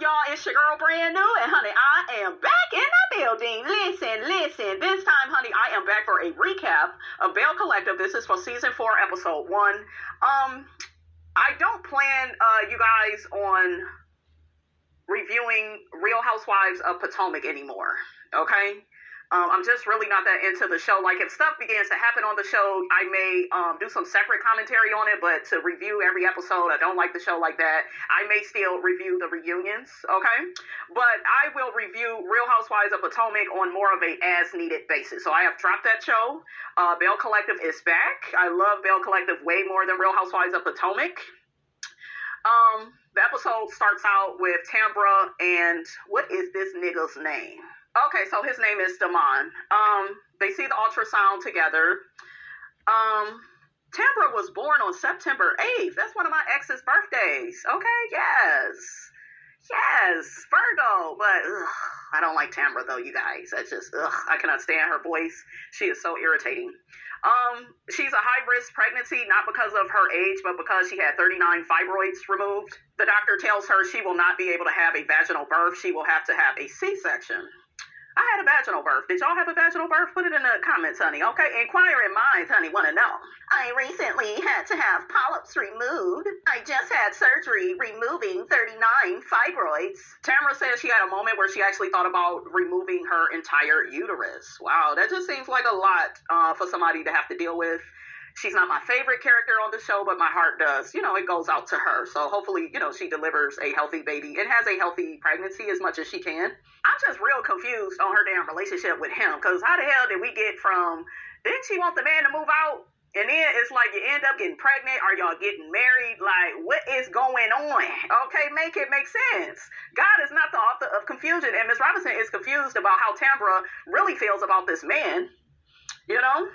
y'all? It's your girl, brand new, and honey, I am back in the building. Listen. This time, honey, I am back for a recap of Belle Collective. This is for season 4, episode 1. I don't plan you guys on reviewing Real Housewives of Potomac anymore. Okay. I'm just really not that into the show. Like, if stuff begins to happen on the show, I may do some separate commentary on it, but to review every episode, I don't like the show like that. I may still review the reunions, okay? But I will review Real Housewives of Potomac on more of a as-needed basis. So I have dropped that show. Belle Collective is back. I love Belle Collective way more than Real Housewives of Potomac. The episode starts out with Tambra and what is this nigga's name? Okay, so his name is Damon. They see the ultrasound together. Tambra was born on September 8th. That's one of my ex's birthdays. Okay, yes, Virgo. But I don't like Tambra though, you guys. That's just, I cannot stand her voice. She is so irritating. She's a high-risk pregnancy, not because of her age, but because she had 39 fibroids removed. The doctor tells her she will not be able to have a vaginal birth. She will have to have a C-section. I had a vaginal birth. Did y'all have a vaginal birth? Put it in the comments, honey. Okay, inquiring minds, honey, want to know. I recently had to have polyps removed. I just had surgery removing 39 fibroids. Tamara says she had a moment where she actually thought about removing her entire uterus. Wow, that just seems like a lot for somebody to have to deal with. She's not my favorite character on the show, but my heart does. You know, it goes out to her. So hopefully, you know, she delivers a healthy baby and has a healthy pregnancy as much as she can. I'm just real confused on her damn relationship with him. Because how the hell did we get from, didn't she want the man to move out? And then it's like you end up getting pregnant. Are y'all getting married? Like, what is going on? Okay, make it make sense. God is not the author of confusion. And Ms. Robinson is confused about how Tambra really feels about this man. You know?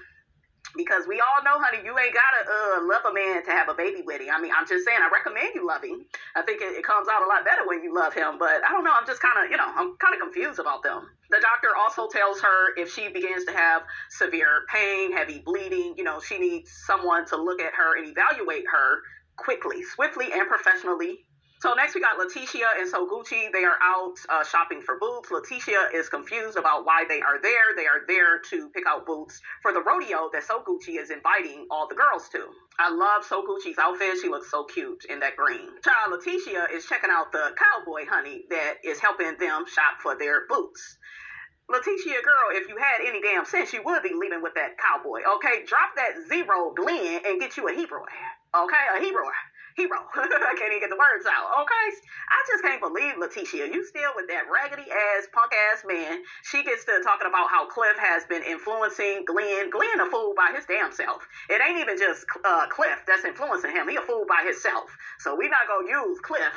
Because we all know, honey, you ain't gotta love a man to have a baby with him. I mean, I'm just saying, I recommend you love him. I think it comes out a lot better when you love him. But I don't know, I'm just kind of, I'm kind of confused about them. The doctor also tells her if she begins to have severe pain, heavy bleeding, she needs someone to look at her and evaluate her quickly, swiftly, and professionally. So next we got LATEASHIA and SOGUCCI. They are out shopping for boots. LATEASHIA is confused about why they are there. They are there to pick out boots for the rodeo that SOGUCCI is inviting all the girls to. I love SOGUCCI's outfit. She looks so cute in that green. Child, LATEASHIA is checking out the cowboy, honey, that is helping them shop for their boots. LATEASHIA, girl, if you had any damn sense, you would be leaving with that cowboy, okay? Drop that zero Glenn and get you a hero, okay? A hero. I can't even get the words out, okay? I just can't believe, LATEASHIA, you still with that raggedy-ass, punk-ass man. She gets to talking about how Cliff has been influencing Glenn. Glenn a fool by his damn self. It ain't even just Cliff that's influencing him. He a fool by himself. So we not gonna use Cliff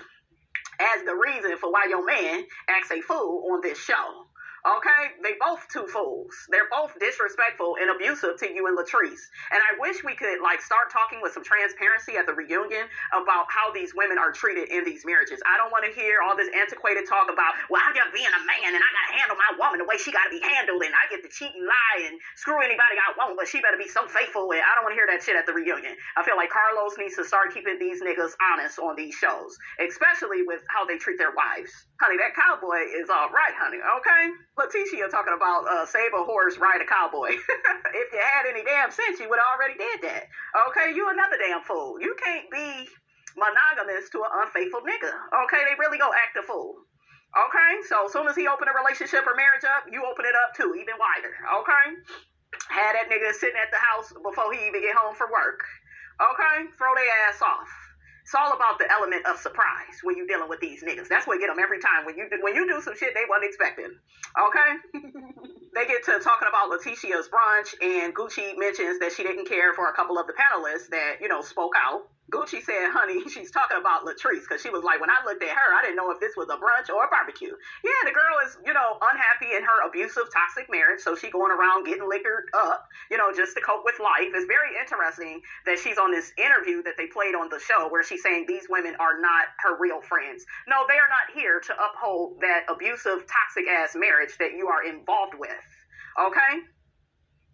as the reason for why your man acts a fool on this show. Okay, they both two fools. They're both disrespectful and abusive to you and Latrice. And I wish we could start talking with some transparency at the reunion about how these women are treated in these marriages. I don't want to hear all this antiquated talk about, well, I'm just being a man and I got to handle my woman the way she got to be handled and I get to cheat and lie and screw anybody I want, but she better be so faithful. And I don't want to hear that shit at the reunion. I feel like Carlos needs to start keeping these niggas honest on these shows, especially with how they treat their wives. Honey, that cowboy is all right, honey, okay? LATEASHIA talking about save a horse, ride a cowboy. If you had any damn sense, you would have already did that. Okay, you another damn fool. You can't be monogamous to an unfaithful nigga. Okay, they really go act a fool. Okay, so as soon as he open a relationship or marriage up, you open it up too, even wider. Okay, had that nigga sitting at the house before he even get home from work. Okay, throw their ass off. It's all about the element of surprise when you're dealing with these niggas. That's what get them every time. When you do some shit they wasn't expecting. Okay? They get to talking about LATEASHIA's brunch, and Gucci mentions that she didn't care for a couple of the panelists that, spoke out. Gucci said, honey, she's talking about Latrice, because she was like, when I looked at her, I didn't know if this was a brunch or a barbecue. Yeah, the girl is, unhappy in her abusive, toxic marriage, so she going around getting liquored up, just to cope with life. It's very interesting that she's on this interview that they played on the show where she's saying these women are not her real friends. No, they are not here to uphold that abusive, toxic-ass marriage that you are involved with. Okay?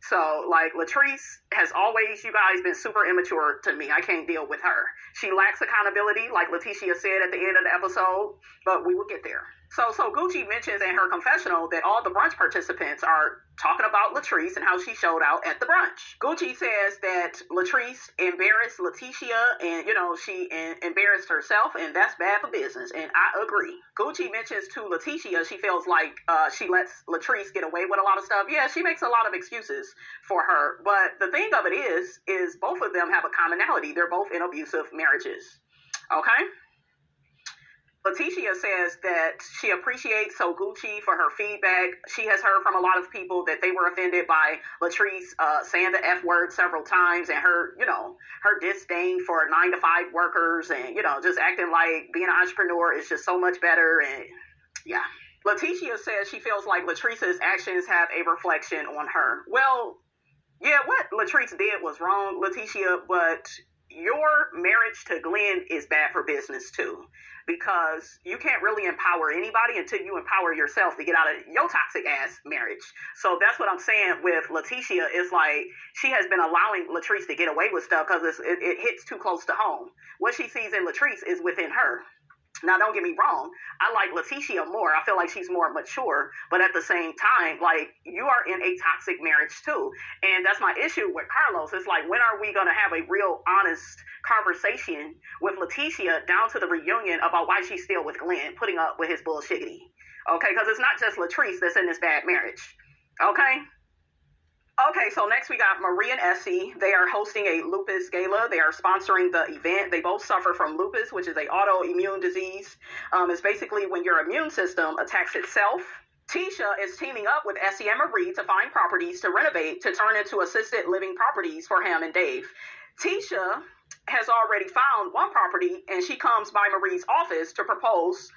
So, like, Latrice has always, you guys, been super immature to me. I can't deal with her. She lacks accountability, like Letitia said at the end of the episode, but we will get there. So Gucci mentions in her confessional that all the brunch participants are talking about Latrice and how she showed out at the brunch. Gucci says that Latrice embarrassed Letitia and, she embarrassed herself, and that's bad for business, and I agree. Gucci mentions to Letitia she feels like she lets Latrice get away with a lot of stuff. Yeah, she makes a lot of excuses for her, but the thing of it is both of them have a commonality. They're both in abusive marriages. Okay? Letitia says that she appreciates Sogucci for her feedback. She has heard from a lot of people that they were offended by Latrice saying the F word several times, and her, her disdain for 9-to-5 workers, and, just acting like being an entrepreneur is just so much better. And yeah. Letitia says she feels like Latrice's actions have a reflection on her. Well, yeah, what Latrice did was wrong, Letitia, but your marriage to Glenn is bad for business too, because you can't really empower anybody until you empower yourself to get out of your toxic ass marriage. So that's what I'm saying with Letitia, is like she has been allowing Latrice to get away with stuff because it hits too close to home. What she sees in Latrice is within her. Now, don't get me wrong. I like Letitia more. I feel like she's more mature. But at the same time, like, you are in a toxic marriage too. And that's my issue with Carlos. It's like, when are we going to have a real honest conversation with Letitia down to the reunion about why she's still with Glenn, putting up with his bullshiggity? Okay? Because it's not just Latrice that's in this bad marriage. Okay? Okay, so next we got Marie and Essie. They are hosting a lupus gala. They are sponsoring the event. They both suffer from lupus, which is an autoimmune disease. It's basically when your immune system attacks itself. Tisha is teaming up with Essie and Marie to find properties to renovate to turn into assisted living properties for him and Dave. Tisha has already found one property, and she comes by Marie's office to propose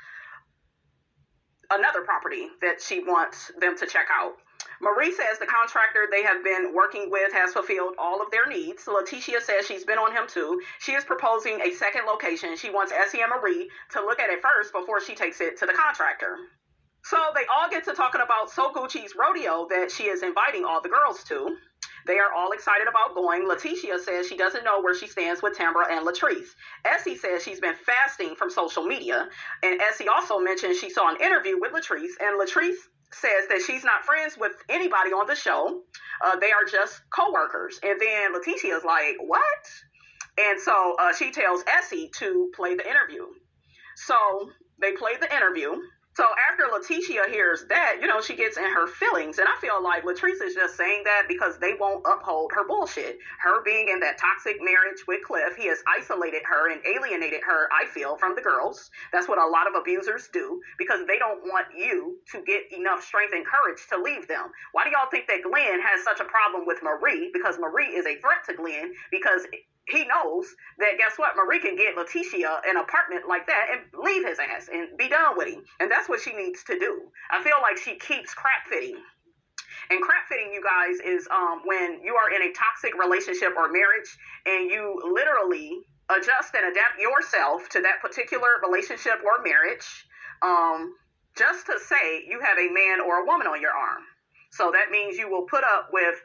another property that she wants them to check out. Marie says the contractor they have been working with has fulfilled all of their needs. Letitia says she's been on him too. She is proposing a second location. She wants Essie and Marie to look at it first before she takes it to the contractor. So they all get to talking about Sogucci's rodeo that she is inviting all the girls to. They are all excited about going. Letitia says she doesn't know where she stands with Tambra and Latrice. Essie says she's been fasting from social media. And Essie also mentioned she saw an interview with Latrice, and Latrice says that she's not friends with anybody on the show. They are just co-workers. And then Letitia's like, what? And so she tells Essie to play the interview. So they play the interview. So after Letitia hears that, she gets in her feelings. And I feel like Latrice is just saying that because they won't uphold her bullshit. Her being in that toxic marriage with Cliff, he has isolated her and alienated her, I feel, from the girls. That's what a lot of abusers do, because they don't want you to get enough strength and courage to leave them. Why do y'all think that Glenn has such a problem with Marie? Because Marie is a threat to Glenn, because he knows that, guess what, Marie can get Letitia an apartment like that and leave his ass and be done with him. And that's what she needs to do. I feel like she keeps crap fitting. And crap fitting, you guys, is when you are in a toxic relationship or marriage and you literally adjust and adapt yourself to that particular relationship or marriage, just to say you have a man or a woman on your arm. So that means you will put up with,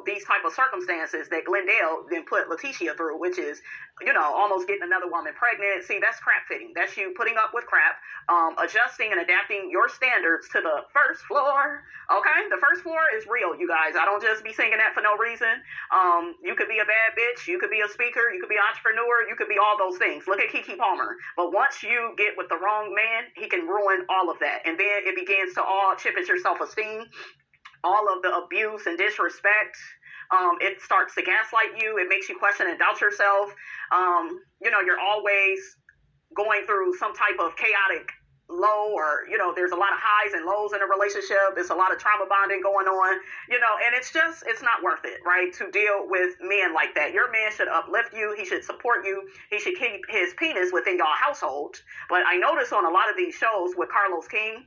these type of circumstances that Glendale then put Letitia through, which is, almost getting another woman pregnant. See, that's crap fitting. That's you putting up with crap, adjusting and adapting your standards to the first floor. Okay? The first floor is real, you guys. I don't just be singing that for no reason. You could be a bad bitch. You could be a speaker. You could be an entrepreneur. You could be all those things. Look at Keke Palmer. But once you get with the wrong man, he can ruin all of that. And then it begins to all chip at your self-esteem. All of the abuse and disrespect, it starts to gaslight you. It makes you question and doubt yourself. You're always going through some type of chaotic low, or, there's a lot of highs and lows in a relationship. There's a lot of trauma bonding going on, and it's not worth it, right, to deal with men like that. Your man should uplift you. He should support you. He should keep his penis within your household. But I notice on a lot of these shows with Carlos King,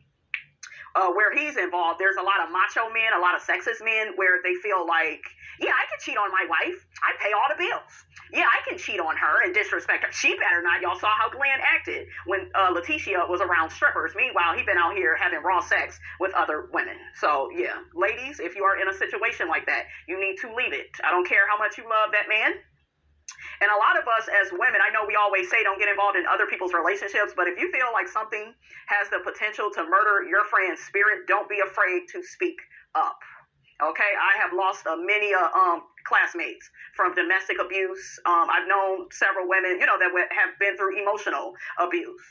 where he's involved, there's a lot of macho men, a lot of sexist men, where they feel like, yeah, I can cheat on my wife. I pay all the bills. Yeah, I can cheat on her and disrespect her. She better not. Y'all saw how Glenn acted when LATEASHIA was around strippers. Meanwhile, he been out here having raw sex with other women. So, yeah, ladies, if you are in a situation like that, you need to leave it. I don't care how much you love that man. And a lot of us as women, I know we always say don't get involved in other people's relationships, but if you feel like something has the potential to murder your friend's spirit, don't be afraid to speak up. Okay, I have lost many classmates from domestic abuse. I've known several women, that have been through emotional abuse.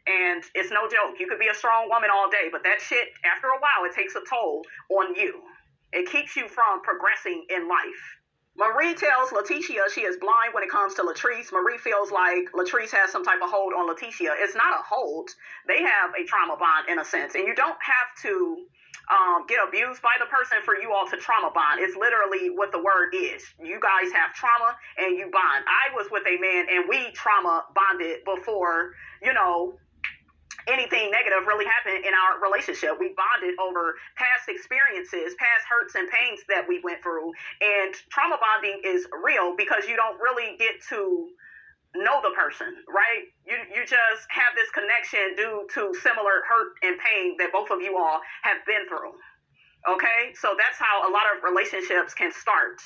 And it's no joke. You could be a strong woman all day, but that shit, after a while, it takes a toll on you. It keeps you from progressing in life. Marie tells LATEASHIA she is blind when it comes to Latrice. Marie feels like Latrice has some type of hold on LATEASHIA. It's not a hold. They have a trauma bond in a sense. And you don't have to get abused by the person for you all to trauma bond. It's literally what the word is. You guys have trauma and you bond. I was with a man and we trauma bonded before, anything negative really happened in our relationship. We bonded over past experiences, past hurts and pains that we went through. And trauma bonding is real because you don't really get to know the person, right? You just have this connection due to similar hurt and pain that both of you all have been through. Okay, so that's how a lot of relationships can start.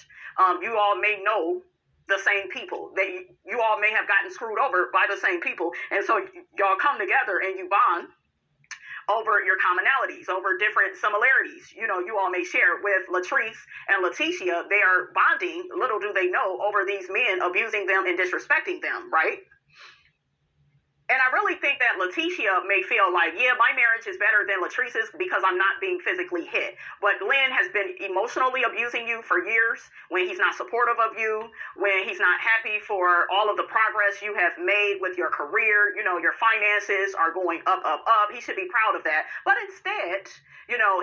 You all may know the same people. You all may have gotten screwed over by the same people, and so y'all come together and you bond over your commonalities, over different similarities. You all may share. With Latrice and LATEASHIA, they are bonding, little do they know, over these men abusing them and disrespecting them, right? And I really think that LATEASHIA may feel like, yeah, my marriage is better than Latrice's because I'm not being physically hit. But Glenn has been emotionally abusing you for years when he's not supportive of you, when he's not happy for all of the progress you have made with your career. Your finances are going up, up, up. He should be proud of that. But instead,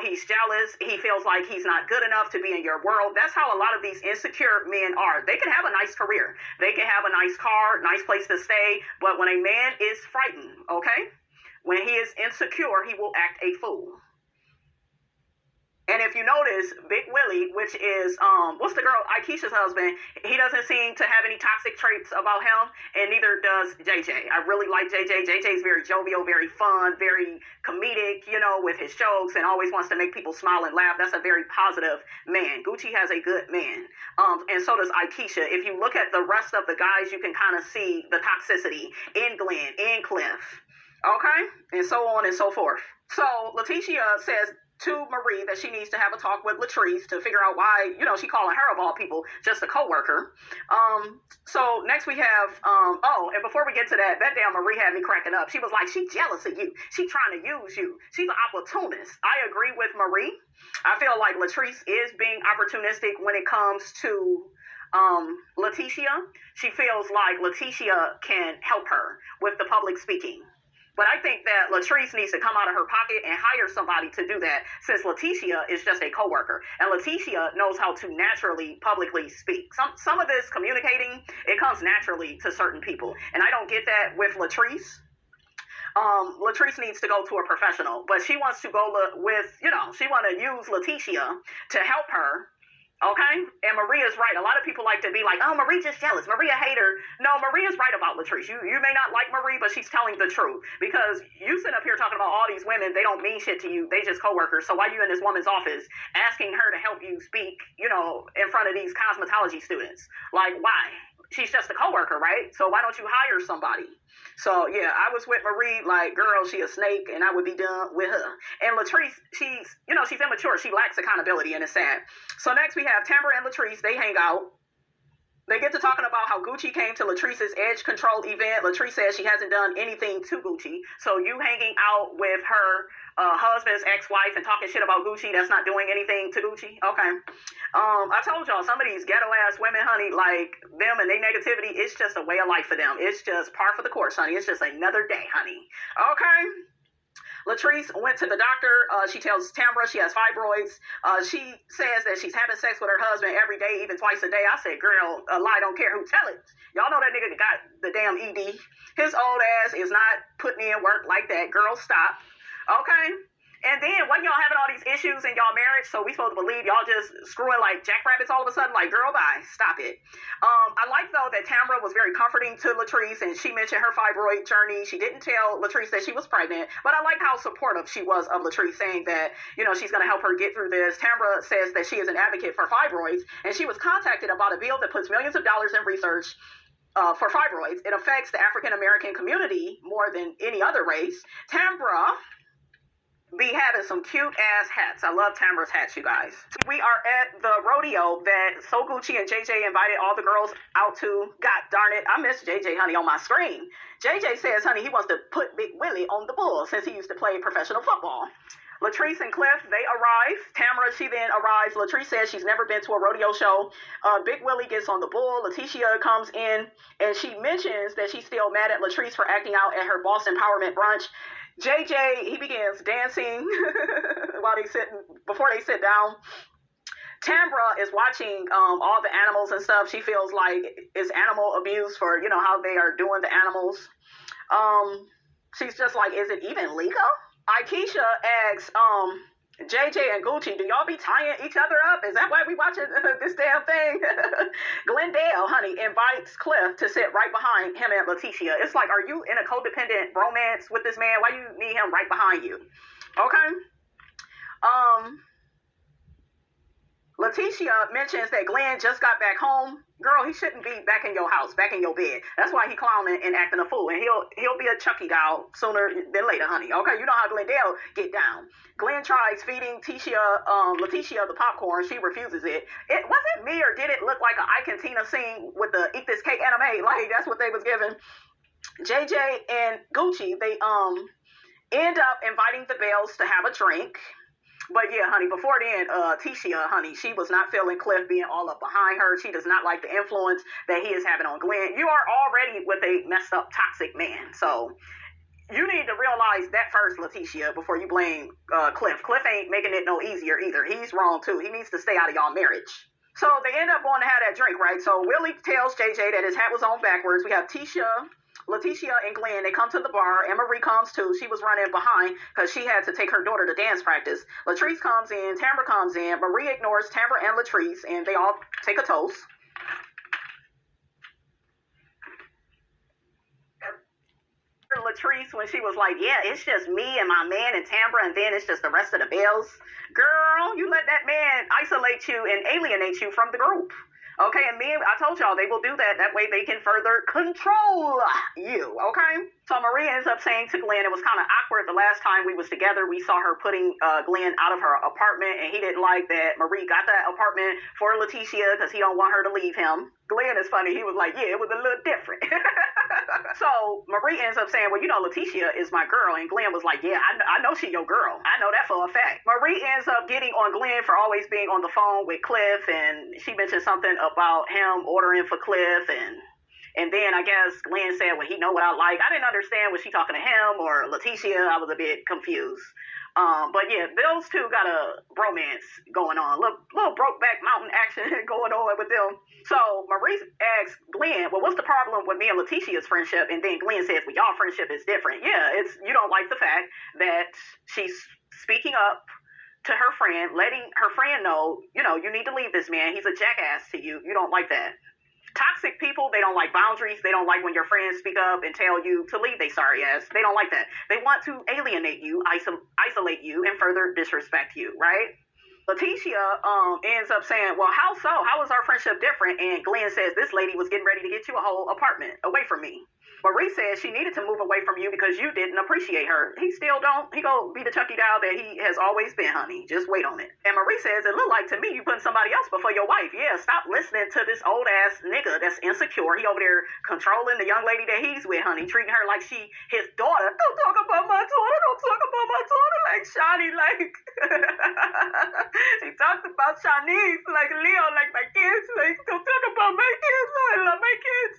he's jealous. He feels like he's not good enough to be in your world. That's how a lot of these insecure men are. They can have a nice career. They can have a nice car, nice place to stay. But when a man is frightened, okay? When he is insecure, he will act a fool. And if you notice, Big Willie, which is, what's the girl, Akeisha's husband, he doesn't seem to have any toxic traits about him, and neither does JJ. I really like JJ. JJ's very jovial, very fun, very comedic, with his jokes, and always wants to make people smile and laugh. That's a very positive man. Gucci has a good man. And so does Akeisha. If you look at the rest of the guys, you can kind of see the toxicity in Glenn, in Cliff, okay? And so on and so forth. So LATEASHIA says to Marie that she needs to have a talk with Latrice to figure out why, she calling her of all people just a coworker. So next we have, and before we get to that damn Marie had me cracking up. She was like, she jealous of you. She trying to use you. She's an opportunist. I agree with Marie. I feel like Latrice is being opportunistic when it comes to LATEASHIA. She feels like LATEASHIA can help her with the public speaking. But I think that Latrice needs to come out of her pocket and hire somebody to do that, since LATEASHIA is just a coworker. And LATEASHIA knows how to naturally publicly speak. Some of this communicating, it comes naturally to certain people. And I don't get that with Latrice. Latrice needs to go to a professional. But she wants to go with, she want to use LATEASHIA to help her. Okay? And Maria's right. A lot of people like to be like, oh, Marie just jealous. Marie a hater. No, Maria's right about Latrice. You may not like Marie, but she's telling the truth. Because you sit up here talking about all these women, they don't mean shit to you. They just coworkers. So why you in this woman's office asking her to help you speak, in front of these cosmetology students? Like, why? She's just a coworker, right? So why don't you hire somebody? So, yeah, I was with Marie like, girl, she a snake, and I would be done with her. And Latrice, she's immature. She lacks accountability, and it's sad. So next we have TAMBRA and Latrice. They hang out. They get to talking about how Gucci came to Latrice's edge control event. Latrice says she hasn't done anything to Gucci. So you hanging out with her husband's ex-wife and talking shit about Gucci, that's not doing anything to Gucci? Okay. I told y'all, some of these ghetto-ass women, honey, like them and their negativity, it's just a way of life for them. It's just par for the course, honey. It's just another day, honey. Okay. Latrice went to the doctor. She tells TAMBRA she has fibroids. She says that she's having sex with her husband every day, even twice a day. I said, girl, a lie don't care who tell it. Y'all know that nigga got the damn ED. His old ass is not putting in work like that. Girl, stop. Okay? And then when y'all having all these issues in y'all marriage, so we supposed to believe y'all just screwing like jackrabbits all of a sudden? Like, girl, bye. Stop it. I like, though, that Tambra was very comforting to Latrice, and she mentioned her fibroid journey. She didn't tell Latrice that she was pregnant, but I like how supportive she was of Latrice, saying that, you know, she's going to help her get through this. Tambra says that she is an advocate for fibroids, and she was contacted about a bill that puts millions of dollars in research for fibroids. It affects the African-American community more than any other race. Tambra be having some cute ass hats. I love Tambra's hats, you guys. We are at the rodeo that SOGUCCI and JJ invited all the girls out to. God darn it, I miss JJ, honey, on my screen. JJ says, honey, he wants to put Big Willie on the bull since he used to play professional football. Latrice and Cliff, they arrive. Tamra, she then arrives. Latrice says she's never been to a rodeo show. Big Willie gets on the bull. Letitia comes in, and she mentions that she's still mad at Latrice for acting out at her boss empowerment brunch. JJ, he begins dancing while before they sit down. Tambra is watching all the animals and stuff. She feels like it's animal abuse for, you know, how they are doing the animals. She's just like, is it even legal? Akeisha asks JJ and Gucci, do y'all be tying each other up? Is that why we watching this damn thing? Glendale, honey, invites Cliff to sit right behind him and Letitia. It's like, are you in a codependent romance with this man? Why you need him right behind you? Okay. Letitia mentions that Glenn just got back home. Girl, he shouldn't be back in your house, back in your bed. That's why he clowning and acting a fool. And he'll be a Chucky doll sooner than later, honey. Okay, you know how Glendale get down. Glenn tries feeding Letitia the popcorn. She refuses it. It wasn't me, or did it look like an Ike and Tina scene with the Eat This Cake anime? Like, that's what they was giving. JJ and Gucci, they end up inviting the Bells to have a drink. But yeah, honey, before then, Tisha, honey, she was not feeling Cliff being all up behind her. She does not like the influence that he is having on Glenn. You are already with a messed up, toxic man. So you need to realize that first, Letitia, before you blame Cliff. Cliff ain't making it no easier either. He's wrong too. He needs to stay out of y'all marriage. So they end up going to have that drink, right? So Willie tells JJ that his hat was on backwards. We have Letitia and Glenn, they come to the bar. Anne-Marie comes too. She was running behind because she had to take her daughter to dance practice. Latrice comes in. Tambra comes in. Marie ignores Tambra and Latrice, and they all take a toast. Latrice, when she was like, yeah, it's just me and my man and Tambra, and then it's just the rest of the Bells. Girl, you let that man isolate you and alienate you from the group. Okay, and I told y'all they will do that. That way they can further control you, okay? So Marie ends up saying to Glenn, it was kind of awkward the last time we was together. We saw her putting Glenn out of her apartment, and he didn't like that Marie got that apartment for Letitia because he don't want her to leave him. Glenn is funny. He was like, yeah, it was a little different. So Marie ends up saying, well, you know, Letitia is my girl. And Glenn was like, yeah, I know she your girl. I know that for a fact. Marie ends up getting on Glenn for always being on the phone with Cliff. And she mentioned something about him ordering for Cliff. And then I guess Glenn said, well, he know what I like. I didn't understand, was she talking to him or Letitia? I was a bit confused. But yeah, those two got a bromance going on. Little Brokeback Mountain action going on with them. So Maurice asks Glenn, well, what's the problem with me and Letitia's friendship? And then Glenn says, well, y'all friendship is different. Yeah, you don't like the fact that she's speaking up to her friend, letting her friend know, you know, you need to leave this man. He's a jackass to you. You don't like that. Toxic people, they don't like boundaries. They don't like when your friends speak up and tell you to leave they sorry ass. They don't like that. They want to alienate you, isolate you, and further disrespect you, right? Letitia ends up saying, well, how so? How is our friendship different? And Glenn says, this lady was getting ready to get you a whole apartment away from me. Marie says she needed to move away from you because you didn't appreciate her. He still don't. He go be the Chucky doll that he has always been, honey. Just wait on it. And Marie says, it look like to me you putting somebody else before your wife. Yeah, stop listening to this old ass nigga that's insecure. He over there controlling the young lady that he's with, honey, treating her like she his daughter. Don't talk about my daughter. Don't talk about my daughter like Shani, like she talked about Shanice like Leo, like my kids. Like, don't talk about my kids. I love my kids.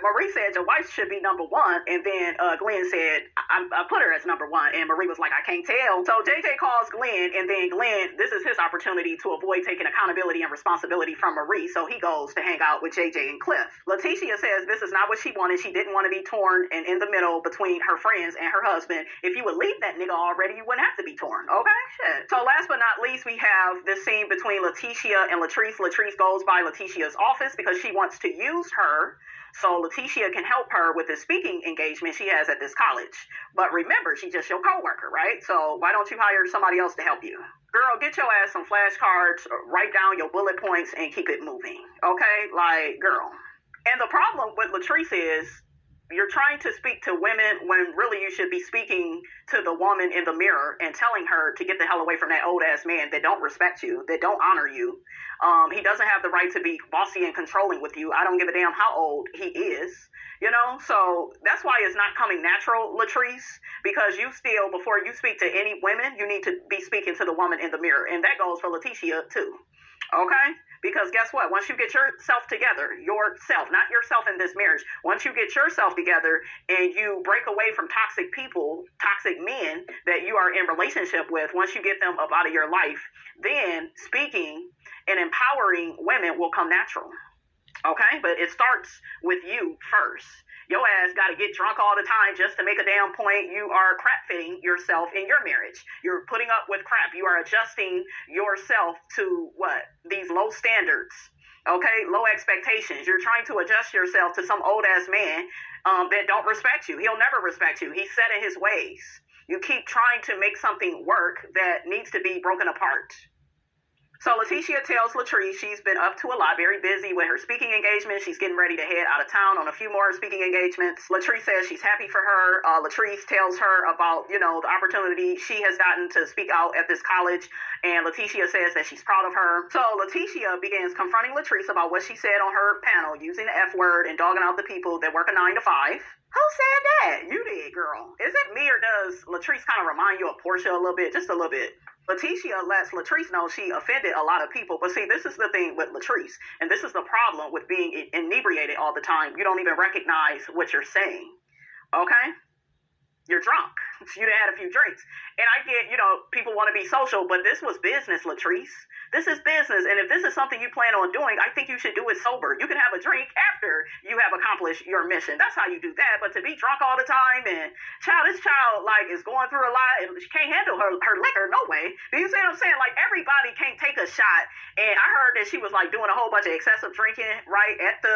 Marie said your wife should be number one, and then Glenn said I put her as number one, and Marie was like, I can't tell. So JJ calls Glenn, and then Glenn, this is his opportunity to avoid taking accountability and responsibility from Marie, so he goes to hang out with JJ and Cliff. LATEASHIA says this is not what she wanted. She didn't want to be torn and in the middle between her friends and her husband. If you would leave that nigga already, you wouldn't have to be torn, okay? Shit. So last but not least, we have this scene between LATEASHIA and Latrice. Latrice goes by LATEASHIA's office because she wants to use her so LATEASHIA can help her with the speaking engagement she has at this college. But remember, she's just your coworker, right? So why don't you hire somebody else to help you? Girl, get your ass some flashcards, write down your bullet points, and keep it moving, okay? Like, girl. And the problem with Latrice is you're trying to speak to women when really you should be speaking to the woman in the mirror and telling her to get the hell away from that old ass man that don't respect you, that don't honor you. He doesn't have the right to be bossy and controlling with you. I don't give a damn how old he is, you know? So that's why it's not coming natural, Latrice, because you still, before you speak to any women, you need to be speaking to the woman in the mirror. And that goes for LATEASHIA too. Okay? Because guess what? Once you get yourself together, yourself, not yourself in this marriage, once you get yourself together and you break away from toxic people, toxic men that you are in relationship with, once you get them up out of your life, then speaking and empowering women will come natural. Okay? But it starts with you first. Your ass got to get drunk all the time just to make a damn point. You are crap fitting yourself in your marriage. You're putting up with crap. You are adjusting yourself to what? These low standards. Okay? Low expectations. You're trying to adjust yourself to some old ass man that don't respect you. He'll never respect you. He's set in his ways. You keep trying to make something work that needs to be broken apart. So LATEASHIA tells Latrice she's been up to a lot, very busy with her speaking engagement. She's getting ready to head out of town on a few more speaking engagements. Latrice says she's happy for her. Latrice tells her about, you know, the opportunity she has gotten to speak out at this college. And LATEASHIA says that she's proud of her. So LATEASHIA begins confronting Latrice about what she said on her panel, using the F word and dogging out the people that work a 9 to 5. Who said that? You did, girl. Is it me, or does Latrice kind of remind you of Portia a little bit? Just a little bit. LATEASHIA lets Latrice know she offended a lot of people. But see, this is the thing with Latrice, and this is the problem with being inebriated all the time. You don't even recognize what you're saying, okay? You're drunk. You done had a few drinks. And I get, you know, people want to be social, but this was business, Latrice. This is business, and if this is something you plan on doing, I think you should do it sober. You can have a drink after you have accomplished your mission. That's how you do that. But to be drunk all the time, and this child, like, is going through a lot, and she can't handle her liquor, no way. Do you see what I'm saying? Like, everybody can't take a shot. And I heard that she was, like, doing a whole bunch of excessive drinking, right, at the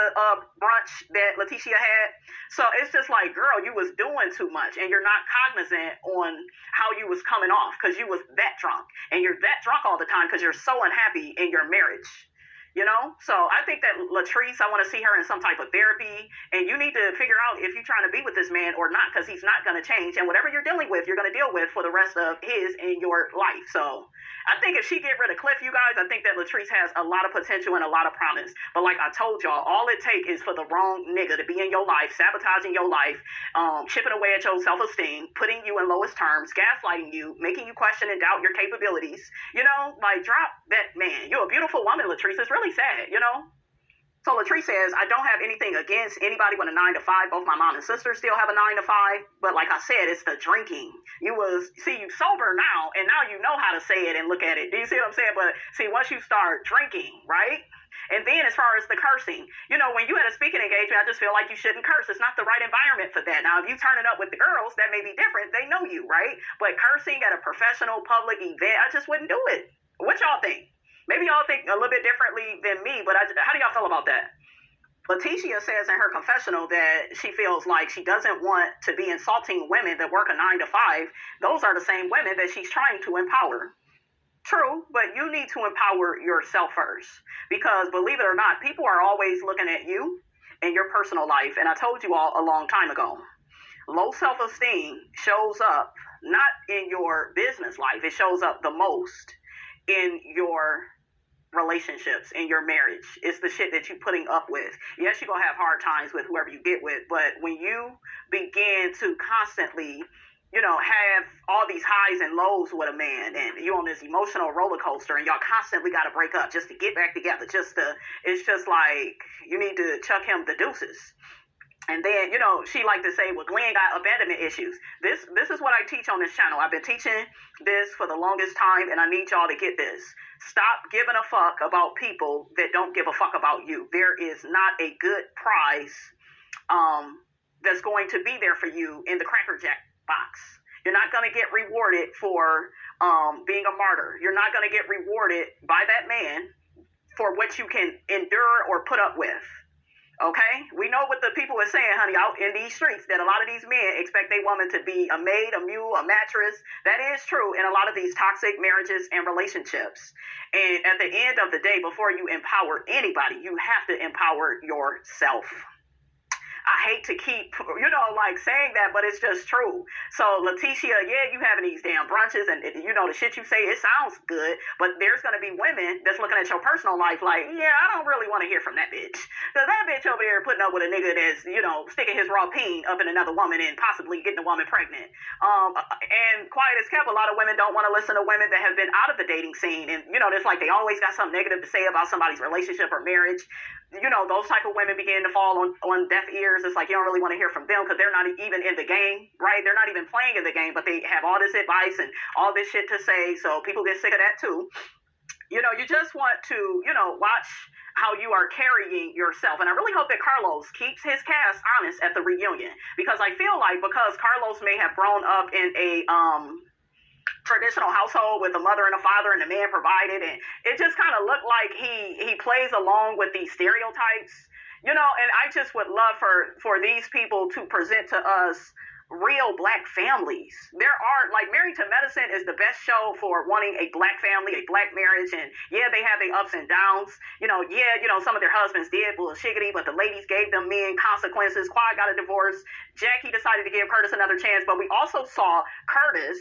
brunch that LATEASHIA had. So it's just like, girl, you was doing too much, and you're not cognizant on how you was coming off because you was that drunk. And you're that drunk all the time because you're so unhappy in your marriage, you know? So I think that Latrice, I want to see her in some type of therapy, and you need to figure out if you're trying to be with this man or not, because he's not going to change, and whatever you're dealing with, you're going to deal with for the rest of his and your life. So I think if she get rid of Cliff, you guys, I think that Latrice has a lot of potential and a lot of promise. But like I told y'all, all it takes is for the wrong nigga to be in your life, sabotaging your life, chipping away at your self-esteem, putting you in lowest terms, gaslighting you, making you question and doubt your capabilities. You know, like, drop that man. You're a beautiful woman, Latrice. It's really sad, you know? So Latrice says, I don't have anything against anybody with a 9 to 5. Both my mom and sister still have a 9 to 5. But like I said, it's the drinking. You sober now, and now you know how to say it and look at it. Do you see what I'm saying? But see, once you start drinking, right? And then as far as the cursing, you know, when you had a speaking engagement, I just feel like you shouldn't curse. It's not the right environment for that. Now, if you turn it up with the girls, that may be different. They know you, right? But cursing at a professional public event, I just wouldn't do it. What y'all think? Maybe y'all think a little bit differently than me, but how do y'all feel about that? LATEASHIA says in her confessional that she feels like she doesn't want to be insulting women that work a 9 to 5. Those are the same women that she's trying to empower. True, but you need to empower yourself first. Because believe it or not, people are always looking at you and your personal life. And I told you all a long time ago, low self-esteem shows up not in your business life. It shows up the most in your relationships, in your marriage. It's the shit that you're putting up with. Yes, you're going to have hard times with whoever you get with, but when you begin to constantly, you know, have all these highs and lows with a man, and you're on this emotional roller coaster, and y'all constantly got to break up just to get back together. It's just like you need to chuck him the deuces. And then, she like to say, well, Glenn got abandonment issues. This is what I teach on this channel. I've been teaching this for the longest time, and I need y'all to get this. Stop giving a fuck about people that don't give a fuck about you. There is not a good prize that's going to be there for you in the Cracker Jack box. You're not going to get rewarded for being a martyr. You're not going to get rewarded by that man for what you can endure or put up with. Okay? We know what the people are saying, honey, out in these streets, that a lot of these men expect a woman to be a maid, a mule, a mattress. That is true in a lot of these toxic marriages and relationships. And at the end of the day, before you empower anybody, you have to empower yourself. I hate to keep, saying that, but it's just true. So, LATEASHIA, yeah, you having these damn brunches, and, the shit you say, it sounds good, but there's going to be women that's looking at your personal life like, yeah, I don't really want to hear from that bitch. Because that bitch over here putting up with a nigga that's, sticking his raw peen up in another woman and possibly getting a woman pregnant. And quiet as kept, a lot of women don't want to listen to women that have been out of the dating scene. And, it's like they always got something negative to say about somebody's relationship or marriage. Those type of women begin to fall on deaf ears. It's like you don't really want to hear from them because they're not even in the game, right? They're not even playing in the game, but they have all this advice and all this shit to say. So people get sick of that too. You just want to, watch how you are carrying yourself. And I really hope that Carlos keeps his cast honest at the reunion, because I feel like because Carlos may have grown up in a traditional household with a mother and a father and the man provided, and it just kind of looked like he plays along with these stereotypes, and I just would love for these people to present to us real black families. There are, like, Married to Medicine is the best show for wanting a black family, a black marriage, and yeah, they have their ups and downs, some of their husbands did bullshiggity, but the ladies gave them men consequences. Quad got a divorce, Jackie decided to give Curtis another chance, but we also saw Curtis,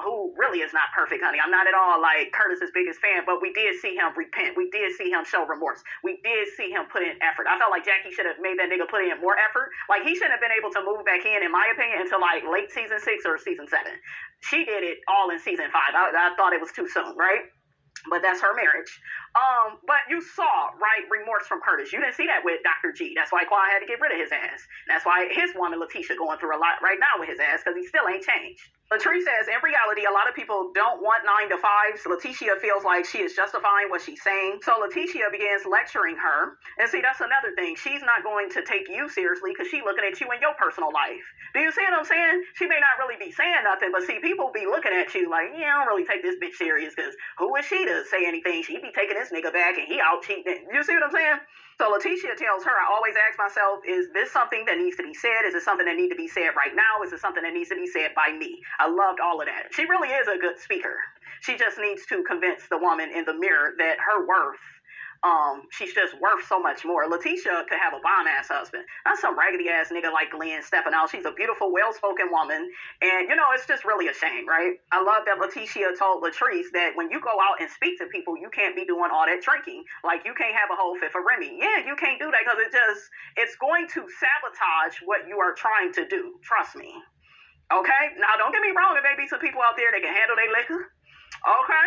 who really is not perfect, honey. I'm not at all like Curtis's biggest fan, but we did see him repent. We did see him show remorse. We did see him put in effort. I felt like Jackie should have made that nigga put in more effort. Like, he shouldn't have been able to move back in my opinion, until like late season 6 or season 7. She did it all in season 5. I thought it was too soon, right? But that's her marriage. But you saw, right, remorse from Curtis. You didn't see that with Dr. G. That's why Quan had to get rid of his ass. That's why his woman, LaTeasha, going through a lot right now with his ass, because he still ain't changed. Latrice says, in reality, a lot of people don't want 9 to 5s. LaTeasha feels like she is justifying what she's saying. So LaTeasha begins lecturing her. And see, that's another thing. She's not going to take you seriously because she's looking at you in your personal life. Do you see what I'm saying? She may not really be saying nothing, but see, people be looking at you like, yeah, I don't really take this bitch serious because who is she to say anything? She be taking this nigga back and he out cheating. You see what I'm saying? So LaTeasha tells her, I always ask myself, is this something that needs to be said? Is it something that needs to be said right now? Is it something that needs to be said by me? I loved all of that. She really is a good speaker. She just needs to convince the woman in the mirror that her worth, she's just worth so much more. LaTeasha could have a bomb-ass husband, not some raggedy-ass nigga like Glenn stepping out. She's a beautiful, well-spoken woman, and, it's just really a shame, right? I love that LaTeasha told Latrice that when you go out and speak to people, you can't be doing all that drinking. Like, you can't have a whole fifth of Remy. Yeah, you can't do that because it's going to sabotage what you are trying to do. Trust me. Okay? Now, don't get me wrong. There may be some people out there that can handle their liquor. Okay?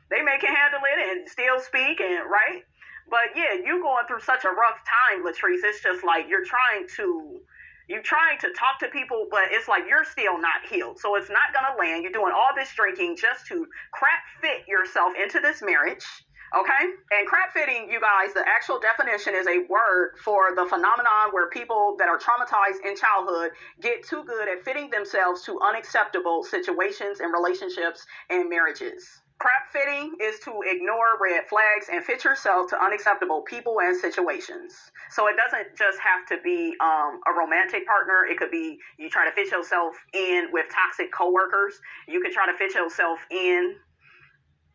They may can handle it and still speak, and right? But yeah, you going through such a rough time, Latrice. It's just like you're trying to talk to people, but it's like you're still not healed. So it's not going to land. You're doing all this drinking just to crap fit yourself into this marriage. Okay? And crap fitting, you guys, the actual definition is a word for the phenomenon where people that are traumatized in childhood get too good at fitting themselves to unacceptable situations and relationships and marriages. Crap fitting is to ignore red flags and fit yourself to unacceptable people and situations. So it doesn't just have to be a romantic partner. It could be you try to fit yourself in with toxic coworkers. You could try to fit yourself in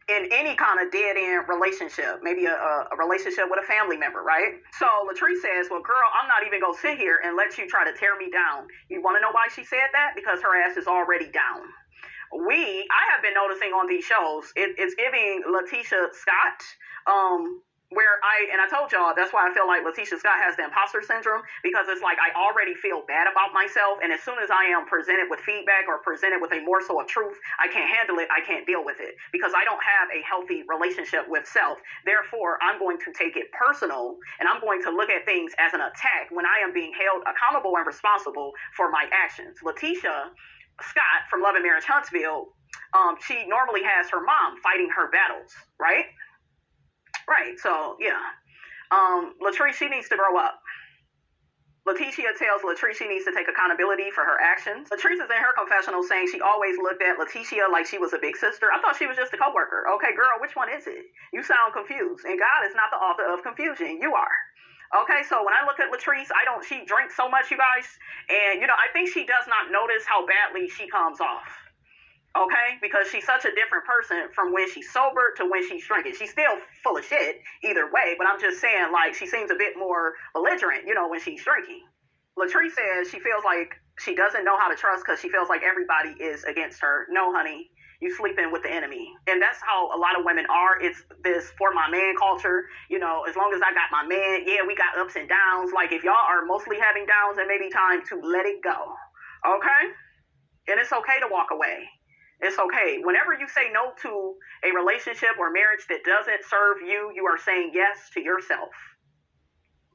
any kind of dead-end relationship, maybe a relationship with a family member, right? So Latrice says, well, girl, I'm not even going to sit here and let you try to tear me down. You want to know why she said that? Because her ass is already down. I have been noticing on these shows, it's giving Latisha Scott, and I told y'all, that's why I feel like LaTeasha Scott has the imposter syndrome, because it's like I already feel bad about myself, and as soon as I am presented with feedback or presented with a morsel of truth, I can't handle it, I can't deal with it, because I don't have a healthy relationship with self. Therefore, I'm going to take it personal, and I'm going to look at things as an attack when I am being held accountable and responsible for my actions. LaTeasha Scott from Love and Marriage Huntsville, she normally has her mom fighting her battles, right? Right, so, yeah. Latrice, she needs to grow up. LaTeasha tells Latrice she needs to take accountability for her actions. Latrice is in her confessional saying she always looked at LaTeasha like she was a big sister. I thought she was just a coworker. Okay, girl, which one is it? You sound confused. And God is not the author of confusion. You are. Okay, so when I look at Latrice, she drinks so much, you guys. And, I think she does not notice how badly she comes off. Okay, because she's such a different person from when she's sober to when she's drinking. She's still full of shit either way, but I'm just saying, like, she seems a bit more belligerent, when she's drinking. Latrice says she feels like she doesn't know how to trust because she feels like everybody is against her. No, honey, you sleeping with the enemy. And that's how a lot of women are. It's this for my man culture. As long as I got my man, yeah, we got ups and downs. Like, if y'all are mostly having downs, it may be time to let it go. Okay? And it's okay to walk away. It's okay. Whenever you say no to a relationship or marriage that doesn't serve you, you are saying yes to yourself.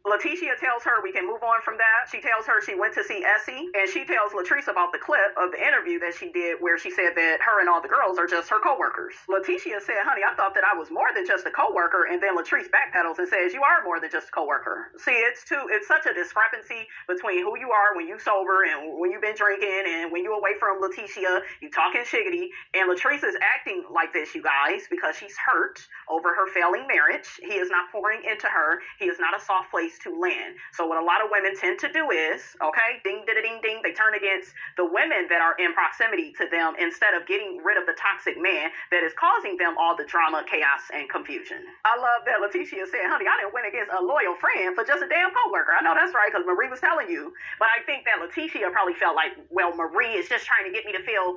LaTeasha tells her we can move on from that. She tells her she went to see Essie, and she tells Latrice about the clip of the interview that she did where she said that her and all the girls are just her coworkers. LaTeasha said, honey, I thought that I was more than just a coworker, and then Latrice backpedals and says, you are more than just a coworker. See, it's such a discrepancy between who you are when you sober and when you've been drinking, and when you away from LaTeasha, you talking shiggity, and Latrice is acting like this, you guys, because she's hurt over her failing marriage. He is not pouring into her. He is not a soft place to land. So what a lot of women tend to do is, okay, ding, ding, ding, ding, they turn against the women that are in proximity to them instead of getting rid of the toxic man that is causing them all the drama, chaos, and confusion. I love that LaTeasha said, honey, I didn't win against a loyal friend for just a damn coworker. I know that's right, because Marie was telling you. But I think that LaTeasha probably felt like, well, Marie is just trying to get me to feel,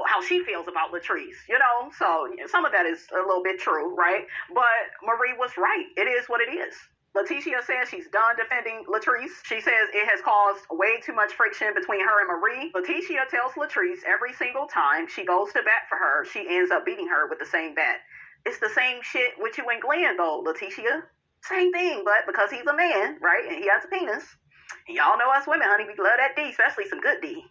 how she feels about Latrice, So some of that is a little bit true, right? But Marie was right. It is what it is. LaTeasha says she's done defending Latrice. She says it has caused way too much friction between her and Marie. LaTeasha tells Latrice every single time she goes to bat for her, she ends up beating her with the same bat. It's the same shit with you and Glenn, though, LaTeasha. Same thing, but because he's a man, right, and he has a penis. And y'all know us women, honey, we love that D, especially some good D.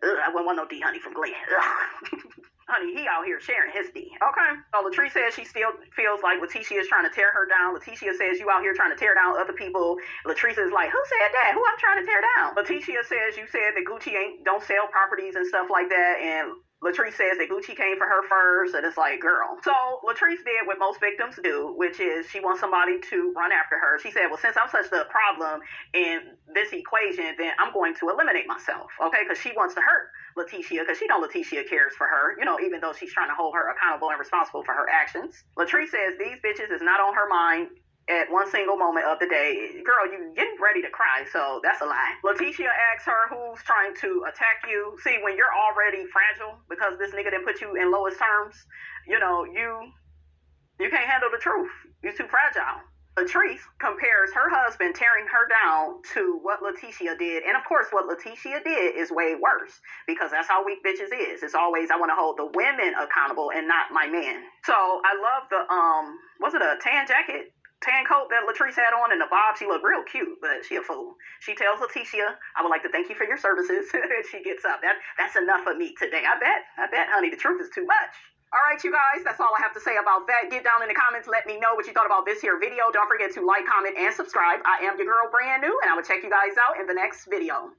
Ugh, I wouldn't want no D, honey, from Glenn. Ugh. Honey, he out here sharing his D. Okay. So Latrice says she still feels like LaTeasha is trying to tear her down. LaTeasha says you out here trying to tear down other people. Latrice is like, who said that? Who I'm trying to tear down? LaTeasha says you said that Gucci don't sell properties and stuff like that. And Latrice says that Gucci came for her first, and it's like, girl. So Latrice did what most victims do, which is she wants somebody to run after her. She said, well, since I'm such the problem in this equation, then I'm going to eliminate myself, okay? Because she wants to hurt LaTeasha, because she knows LaTeasha cares for her, even though she's trying to hold her accountable and responsible for her actions. Latrice says these bitches is not on her mind at one single moment of the day. Girl, you getting ready to cry, so that's a lie. LaTeasha asks her who's trying to attack you. See, when you're already fragile because this nigga didn't put you in lowest terms, you can't handle the truth. You're too fragile. Latrice compares her husband tearing her down to what LaTeasha did. And of course, what LaTeasha did is way worse, because that's how weak bitches is. It's always, I want to hold the women accountable and not my man. So I love the, was it a tan coat that Latrice had on, and the bob? She looked real cute, but she a fool. She tells LaTeasha, I would like to thank you for your services. She gets up. That's enough of me today. I bet, honey, the truth is too much. All right, you guys, that's all I have to say about that. Get down in the comments. Let me know what you thought about this here video. Don't forget to like, comment, and subscribe. I am your girl, Brand New, and I will check you guys out in the next video.